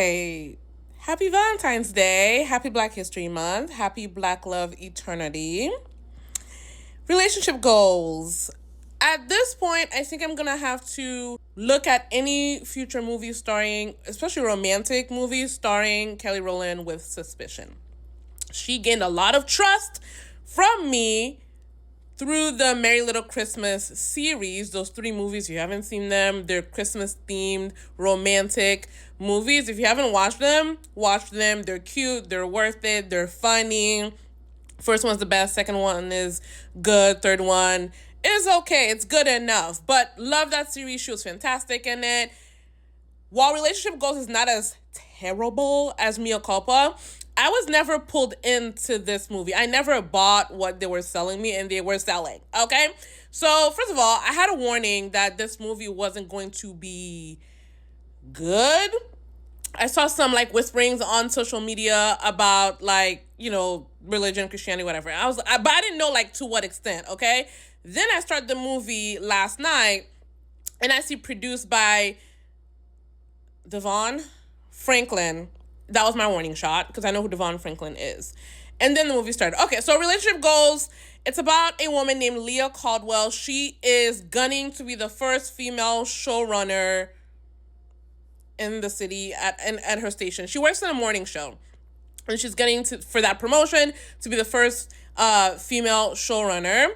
Hi. Happy Valentine's Day. Happy Black History Month. Happy Black Love Eternity. Relationship goals. At this point, I think I'm going to have to look at any future movies starring, especially romantic movies starring Kelly Rowland with suspicion. She gained a lot of trust from me through the Merry Little Christmas series. Those 3 movies, if you haven't seen them, they're Christmas themed romantic movies. If you haven't watched them, watch them. They're cute, they're worth it, they're funny. First one's the best, second one is good, third one is okay, it's good enough. But love that series. She was fantastic in it. While Relationship Goals is not as terrible as Mea Culpa, I was never pulled into this movie. I never bought what they were selling me, and they were selling, okay? So, first of all, I had a warning that this movie wasn't going to be good. I saw some, whisperings on social media about, religion, Christianity, whatever. But I didn't know, to what extent, okay? Then I started the movie last night, and I see produced by Devon Franklin. That was my warning shot, because I know who Devon Franklin is. And then the movie started. Okay, so Relationship Goals, it's about a woman named Leah Caldwell. She is gunning to be the first female showrunner in the city at her station. She works in a morning show, and she's gunning for that promotion to be the first female showrunner.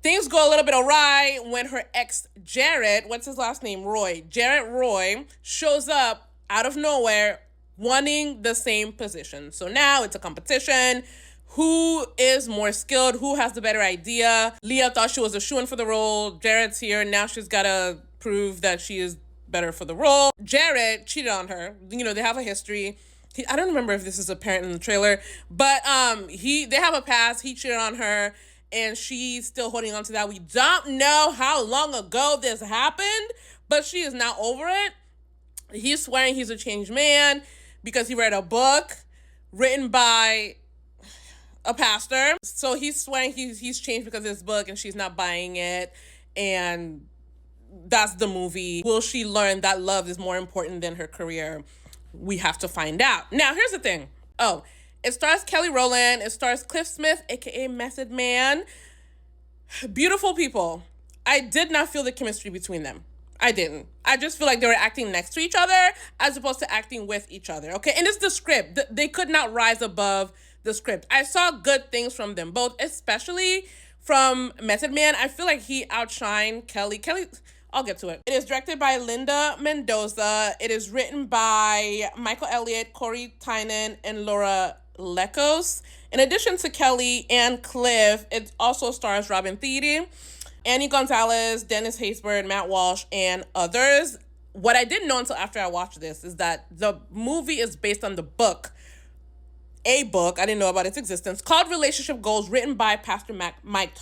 Things go a little bit awry when her ex, Jarrett, what's his last name? Jarrett Roy, shows up out of nowhere wanting the same position. So now it's a competition. Who is more skilled? Who has the better idea? Leah thought she was a shoo-in for the role. Jarrett's here. Now she's got to prove that she is better for the role. Jarrett cheated on her. They have a history. I don't remember if this is apparent in the trailer, but they have a past. He cheated on her, and she's still holding on to that. We don't know how long ago this happened, but she is now over it. He's swearing he's a changed man because he read a book written by a pastor. So he's swearing he's changed because of this book, and she's not buying it. And that's the movie. Will she learn that love is more important than her career? We have to find out. Now, here's the thing. Oh, it stars Kelly Rowland. It stars Cliff Smith, a.k.a. Method Man. Beautiful people. I did not feel the chemistry between them. I didn't. I just feel like they were acting next to each other as opposed to acting with each other, okay? And it's the script. They could not rise above the script. I saw good things from them both, especially from Method Man. I feel like he outshined Kelly. I'll get to it. It is directed by Linda Mendoza. It is written by Michael Elliott, Corey Tynan, and Laura Lekos. In addition to Kelly and Cliff, it also stars Robin Thede, Annie Gonzalez, Dennis Haysbert, Matt Walsh, and others. What I didn't know until after I watched this is that the movie is based on the book, I didn't know about its existence, called Relationship Goals, written by Pastor Michael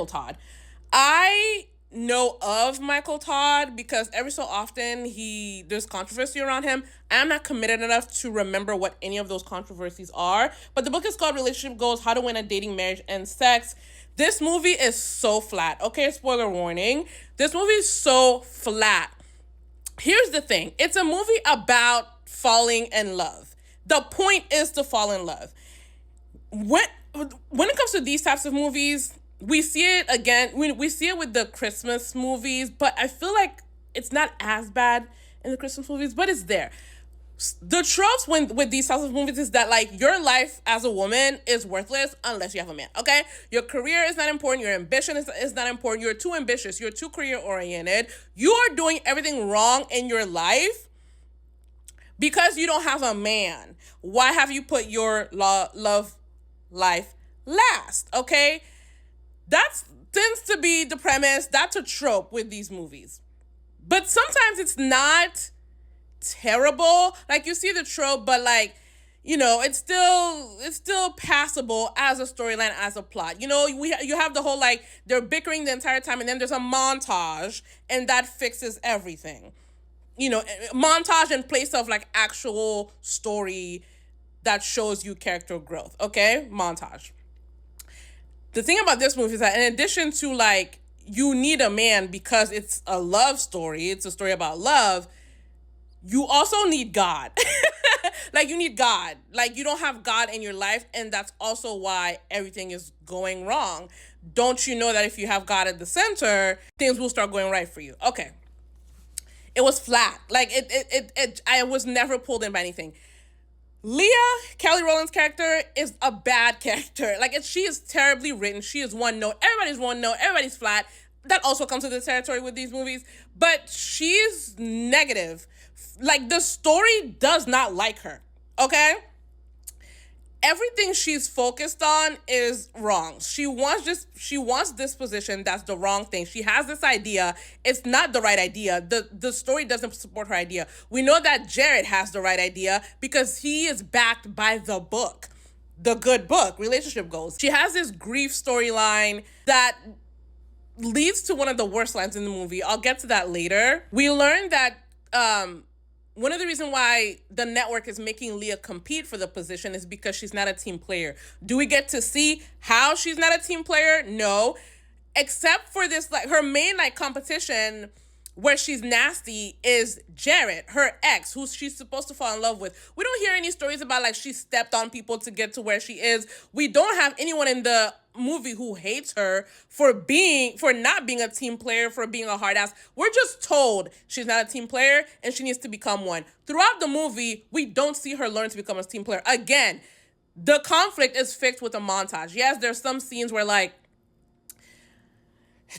Todd. I know of Michael Todd because every so often there's controversy around him. I'm not committed enough to remember what any of those controversies are. But the book is called Relationship Goals, How to Win at Dating, Marriage, and Sex. This movie is so flat. Okay, spoiler warning. This movie is so flat. Here's the thing. It's a movie about falling in love. The point is to fall in love. When it comes to these types of movies, we see it again. We see it with the Christmas movies, but I feel like it's not as bad in the Christmas movies, but it's there. The tropes with these types of movies is that, your life as a woman is worthless unless you have a man, okay? Your career is not important. Your ambition is not important. You're too ambitious. You're too career-oriented. You are doing everything wrong in your life because you don't have a man. Why have you put your love life last, okay? That tends to be the premise. That's a trope with these movies. But sometimes it's not terrible. You see the trope, but it's still passable as a storyline, as a plot. You have the whole they're bickering the entire time, and then there's a montage, and that fixes everything. Montage in place of actual story that shows you character growth. Okay, montage. The thing about this movie is that in addition to you need a man because it's a love story, it's a story about love, you also need God. Like, you need God. Like, you don't have God in your life, and that's also why everything is going wrong. Don't you know that if you have God at the center, things will start going right for you? Okay. It was flat. Like, I was never pulled in by anything. Leah, Kelly Rowland's character, is a bad character. Like, she is terribly written. She is one note. Everybody's one note. Everybody's flat. That also comes with the territory with these movies. But she's negative. Like, the story does not like her. Okay? Everything she's focused on is wrong. She wants this position. That's the wrong thing. She has this idea. It's not the right idea. The story doesn't support her idea. We know that Jarrett has the right idea because he is backed by the book, the good book, Relationship Goals. She has this grief storyline that leads to one of the worst lines in the movie. I'll get to that later. We learned that one of the reasons why the network is making Leah compete for the position is because she's not a team player. Do we get to see how she's not a team player? No. Except for this, like, her main, like, competition where she's nasty is Jarrett, her ex, who she's supposed to fall in love with. We don't hear any stories about, like, she stepped on people to get to where she is. We don't have anyone in the movie who hates her for not being a team player, for being a hard ass. We're just told she's not a team player and she needs to become one. Throughout the movie, we don't see her learn to become a team player. Again, the conflict is fixed with a montage. Yes, there's some scenes where, like,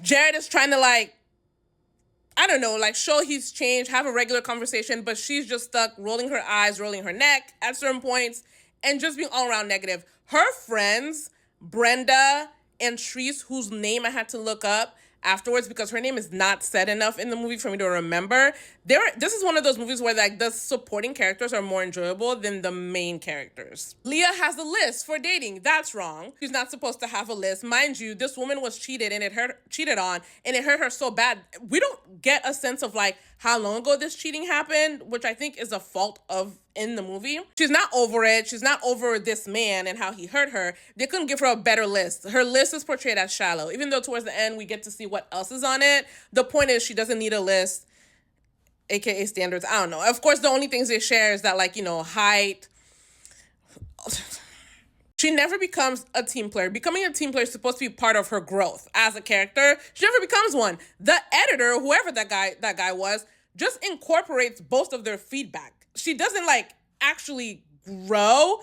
Jarrett is trying to, like, I don't know, like, show he's changed, have a regular conversation, but she's just stuck rolling her eyes, rolling her neck at certain points, and just being all around negative. Her friends, Brenda and Treese, whose name I had to look up afterwards because her name is not said enough in the movie for me to remember. This is one of those movies where, like, the supporting characters are more enjoyable than the main characters. Leah has a list for dating. That's wrong. She's not supposed to have a list. Mind you, this woman was cheated on, and it hurt her so bad. We don't get a sense of, like, how long ago this cheating happened, which I think is a fault in the movie. She's not over it. She's not over this man and how he hurt her. They couldn't give her a better list. Her list is portrayed as shallow, even though towards the end we get to see what else is on it. The point is she doesn't need a list, aka standards. I don't know. Of course, the only things they share is that, like, you know, height. She never becomes a team player. Becoming a team player is supposed to be part of her growth as a character. She never becomes one. The editor, whoever that guy was, just incorporates both of their feedback. She doesn't, like, actually grow.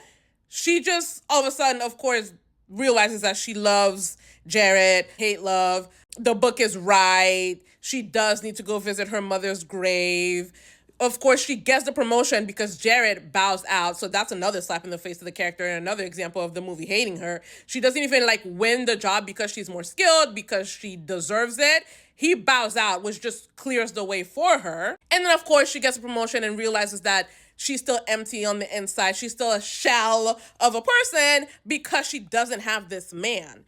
She just all of a sudden, of course, realizes that she loves Jarrett, hate love. The book is right. She does need to go visit her mother's grave. Of course, she gets the promotion because Jarrett bows out. So that's another slap in the face to the character and another example of the movie hating her. She doesn't even, like, win the job because she's more skilled, because she deserves it. He bows out, which just clears the way for her. And then, of course, she gets a promotion and realizes that she's still empty on the inside. She's still a shell of a person because she doesn't have this man.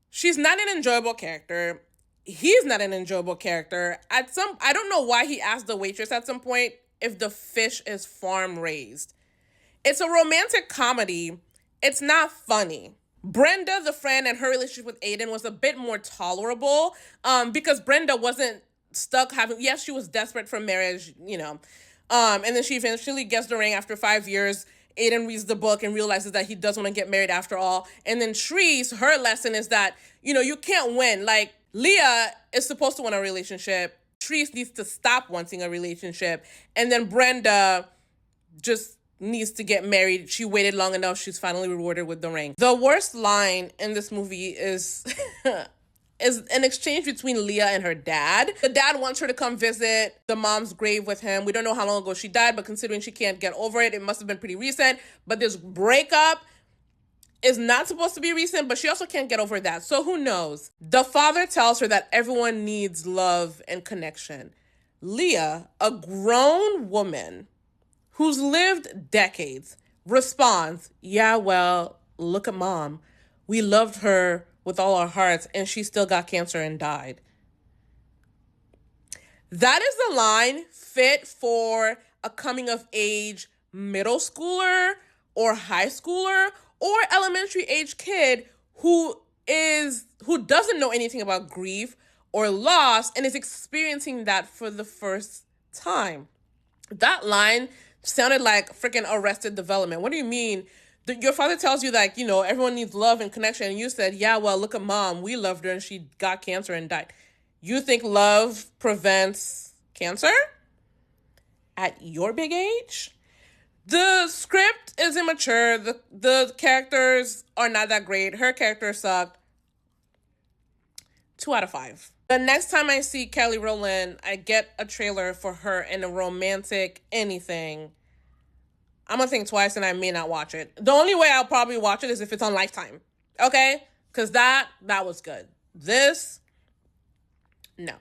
She's not an enjoyable character. He's not an enjoyable character. I don't know why he asked the waitress at some point if the fish is farm raised. It's a romantic comedy. It's not funny. Brenda, the friend, and her relationship with Aiden was a bit more tolerable because Brenda wasn't stuck having, yes, she was desperate for marriage, you know. And then she eventually gets the ring after 5 years. Aiden reads the book and realizes that he does want to get married after all. And then Treese, her lesson is that, you know, you can't win. Like, Leah is supposed to want a relationship. Treese needs to stop wanting a relationship. And then Brenda just needs to get married. She waited long enough. She's finally rewarded with the ring. The worst line in this movie is is an exchange between Leah and her dad. The dad wants her to come visit the mom's grave with him. We don't know how long ago she died, but considering she can't get over it, it must have been pretty recent. But this breakup is not supposed to be recent, but she also can't get over that. So who knows? The father tells her that everyone needs love and connection. Leah, a grown woman who's lived decades, responds, yeah, well, look at mom. We loved her with all our hearts, and she still got cancer and died. That is the line fit for a coming-of-age middle schooler or high schooler or elementary age kid who doesn't know anything about grief or loss and is experiencing that for the first time. That line sounded like freaking Arrested Development. What do you mean? Your father tells you that, everyone needs love and connection. And you said, yeah, well, look at mom. We loved her and she got cancer and died. You think love prevents cancer? At your big age? The script is immature. The characters are not that great. Her character sucked. 2 out of 5. The next time I see Kelly Rowland, I get a trailer for her in a romantic anything, I'm going to think twice and I may not watch it. The only way I'll probably watch it is if it's on Lifetime. Okay? Because that was good. This, no.